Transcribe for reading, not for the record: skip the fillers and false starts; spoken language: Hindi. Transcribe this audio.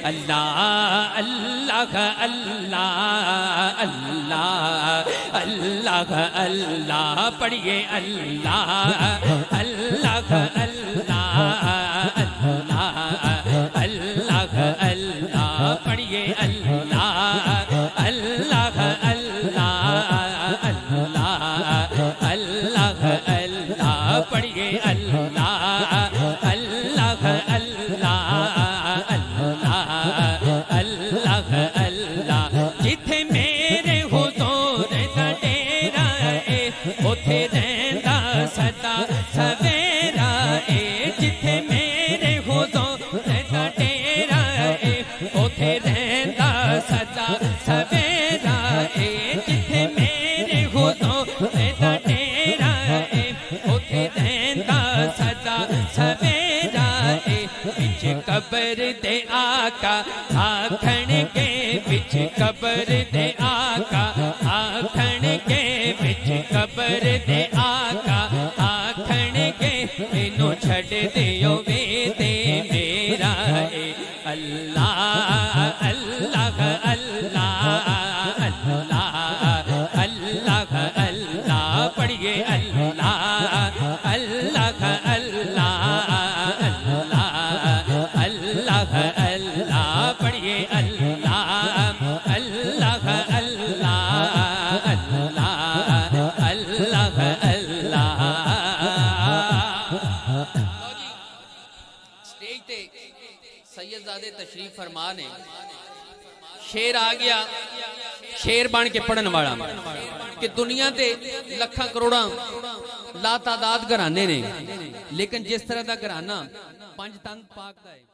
अल्लाह अल्लाह अल्लाह अल्लाह अल्लाह अल्लाह पढ़िए अल्लाह अल्लाह अल्लाह अल्लाह अल्लाह अल्लाह पढ़िए अल्लाह अल्लाह अल्लाह अल्लाह अल्लाह अल्लाह पढ़िए अल्लाह अल्लाह अल्लाह अल्लाह अल्लाह अल्लाह जिथे मेरे हुजूर दा डेरा ए उथे रहंदा सदा सवेरा ए जिथे मेरे हुजूर दा डेरा ए उथे रहंदा सदा सवेरा ए जिथे मेरे हुजूर दा डेरा ए उथे रहंदा सदा सवेरा ए बिच कबर दे आका आखण के बिच कबर दे आका आखण के बिच कबर दे आका आखण के इनो छड़ दियो वे दे मेरा ए अल्लाह अल्लाह अल्लाह अल्लाह अल्लाह अल्लाह पढ़िए अल्लाह अल्लाह अल्लाह अल्लाह अल्लाह अल्लाह पढ़िए अल्लाह अल्लाह अल्लाह अल्लाह अल्लाह अल्लाह। स्टेज ते सैयदजादे तशरीफ फरमा ने शेर आ गया, शेर बन के पढ़न वाला कि दुनिया के लखा करोड़ा ला तादाद घराने ने, लेकिन जिस तरह का घराना पंज तंग पाक का है